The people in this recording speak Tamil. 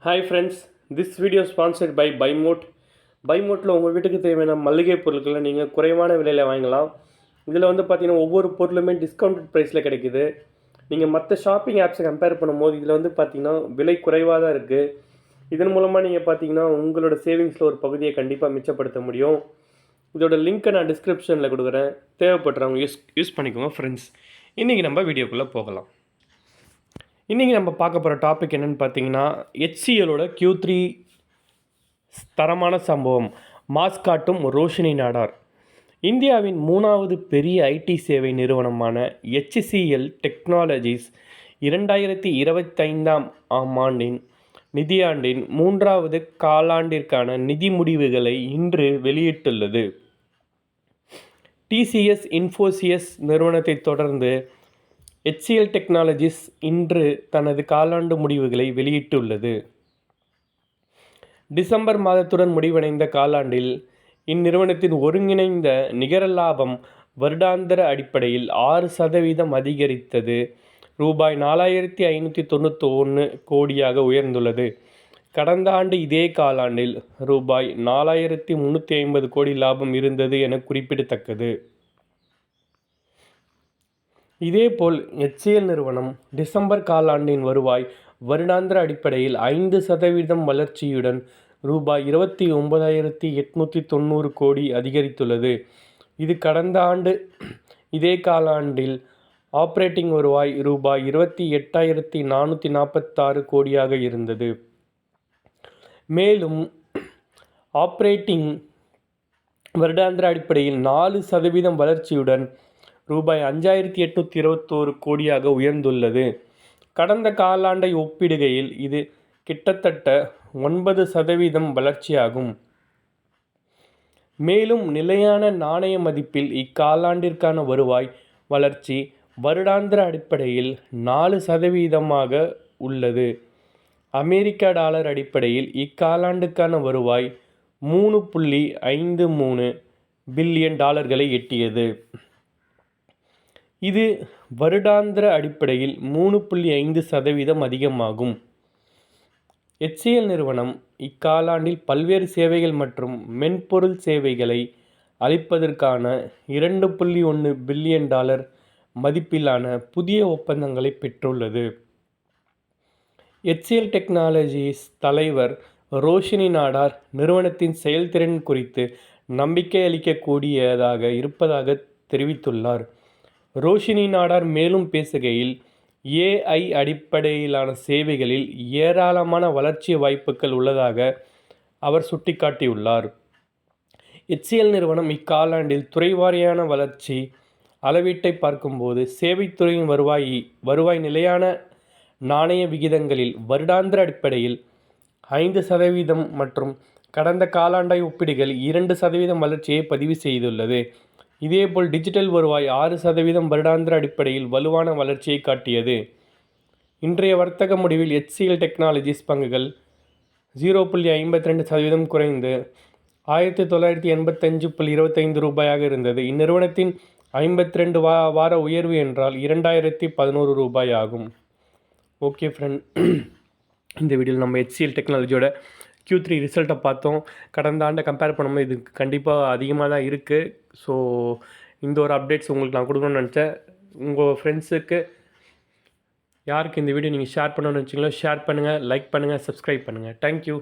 Hi friends, this video is sponsored by Buymote. பைமோட்டில் உங்கள் வீட்டுக்கு தேவையான மளிகை பொருட்களை நீங்கள் குறைவான விலையில் வாங்கலாம். இதில் பார்த்தீங்கன்னா ஒவ்வொரு பொருளுமே டிஸ்கவுண்டட் ப்ரைஸில் கிடைக்குது. நீங்கள் மற்ற ஷாப்பிங் ஆப்ஸை கம்பேர் பண்ணும்போது இதில் பார்த்தீங்கன்னா விலை குறைவாக தான் இருக்குது. இதன் மூலமாக நீங்கள் பார்த்தீங்கன்னா உங்களோட சேவிங்ஸில் ஒரு பகுதியை கண்டிப்பாக மிச்சப்படுத்த முடியும். இதோட லிங்க்கை நான் டிஸ்கிரிப்ஷனில் கொடுக்குறேன். தேவைப்படுறவங்க யூஸ் பண்ணிக்கோங்க ஃப்ரெண்ட்ஸ். இன்றைக்கி நம்ம வீடியோக்குள்ளே போகலாம். இன்றைக்கி நம்ம பார்க்க போகிற டாபிக் என்னென்னு பார்த்தீங்கன்னா HCLோட Q3 தரமான சம்பவம் மாஸ் காட்டும் ரோஷினி நாடார். இந்தியாவின் 3வது பெரிய ஐடி சேவை நிறுவனமான HCL டெக்னாலஜிஸ் 2025ஆம் ஆண்டின் நிதியாண்டின் 3வது காலாண்டிற்கான நிதி முடிவுகளை இன்று வெளியிட்டுள்ளது. TCS இன்ஃபோசிஸ் நிறுவனத்தை தொடர்ந்து HCL டெக்னாலஜிஸ் இன்று தனது காலாண்டு முடிவுகளை வெளியிட்டுள்ளது. டிசம்பர் மாதத்துடன் முடிவடைந்த காலாண்டில் இந்நிறுவனத்தின் ஒருங்கிணைந்த நிகர லாபம் வருடாந்திர அடிப்படையில் 6% அதிகரித்தது ரூபாய் 4591 கோடியாக உயர்ந்துள்ளது. கடந்த ஆண்டு இதே காலாண்டில் ரூபாய் 4350 கோடி லாபம் இருந்தது என குறிப்பிடத்தக்கது. இதேபோல் HCL நிறுவனம் டிசம்பர் காலாண்டின் வருவாய் வருடாந்திர அடிப்படையில் 5% வளர்ச்சியுடன் ரூபாய் 29,890 கோடி அதிகரித்துள்ளது. இது கடந்த ஆண்டு இதே காலாண்டில் ஆப்ரேட்டிங் வருவாய் ரூபாய் 28,446 கோடியாக இருந்தது. மேலும் ஆப்ரேட்டிங் வருடாந்திர அடிப்படையில் 4% வளர்ச்சியுடன் ரூபாய் 5,821 கோடியாக உயர்ந்துள்ளது. கடந்த காலாண்டை ஒப்பிடுகையில் இது கிட்டத்தட்ட 9% வளர்ச்சியாகும். மேலும் நிலையான நாணய மதிப்பில் இக்காலாண்டிற்கான வருவாய் வளர்ச்சி வருடாந்திர அடிப்படையில் 4% உள்ளது. அமெரிக்க டாலர் அடிப்படையில் இக்காலாண்டுக்கான வருவாய் $3.53 பில்லியன் எட்டியது. இது வருடாந்திர அடிப்படையில் 3.5% அதிகமாகும். HCL நிறுவனம் இக்காலாண்டில் பல்வேறு சேவைகள் மற்றும் மென்பொருள் சேவைகளை அளிப்பதற்கான $2.1 பில்லியன் மதிப்பிலான புதிய ஒப்பந்தங்களை பெற்றுள்ளது. HCL டெக்னாலஜிஸ் தலைவர் ரோஷினி நாடார் நிறுவனத்தின் செயல்திறன் குறித்து நம்பிக்கை அளிக்கக்கூடியதாக இருப்பதாக தெரிவித்துள்ளார். ரோஷினி நாடார் மேலும் பேசுகையில், AI அடிப்படையிலான சேவைகளில் ஏராளமான வளர்ச்சி வாய்ப்புகள் உள்ளதாக அவர் சுட்டிக்காட்டியுள்ளார். HCL நிறுவனம் இக்காலாண்டில் துறைவாரியான வளர்ச்சி அளவீட்டை பார்க்கும்போது சேவைத்துறையின் வருவாய் நிலையான நாணய விகிதங்களில் வருடாந்திர அடிப்படையில் 5% மற்றும் கடந்த காலாண்டை ஒப்பிடுகையில் 2% வளர்ச்சியை பதிவு செய்துள்ளது. இதேபோல் டிஜிட்டல் வருவாய் 6% வருடாந்திர அடிப்படையில் வலுவான வளர்ச்சியை காட்டியது. இன்றைய வர்த்தக முடிவில் HCL டெக்னாலஜிஸ் பங்குகள் 0.52% குறைந்து 1985.25 ரூபாயாக இருந்தது. இந்நிறுவனத்தின் 52 வார உயர்வு என்றால் 2011 ரூபாய் ஆகும். ஓகே ஃப்ரெண்ட், இந்த வீடியோவில் நம்ம HCL டெக்னாலஜியோட Q3 ரிசல்ட்டை பார்த்தோம். கடந்த ஆண்டை கம்பேர் பண்ணும்போது இது கண்டிப்பாக அதிகமாக தான் இருக்குது. ஸோ இந்த ஒரு அப்டேட்ஸ் உங்களுக்கு நான் கொடுக்கணும்னு நினச்சேன். உங்கள் ஃப்ரெண்ட்ஸுக்கு யாருக்கு இந்த வீடியோ நீங்கள் ஷேர் பண்ணணும்னு நினச்சிங்களோ ஷேர் பண்ணுங்கள், லைக் பண்ணுங்கள், சப்ஸ்கிரைப் பண்ணுங்கள். தேங்க்யூ.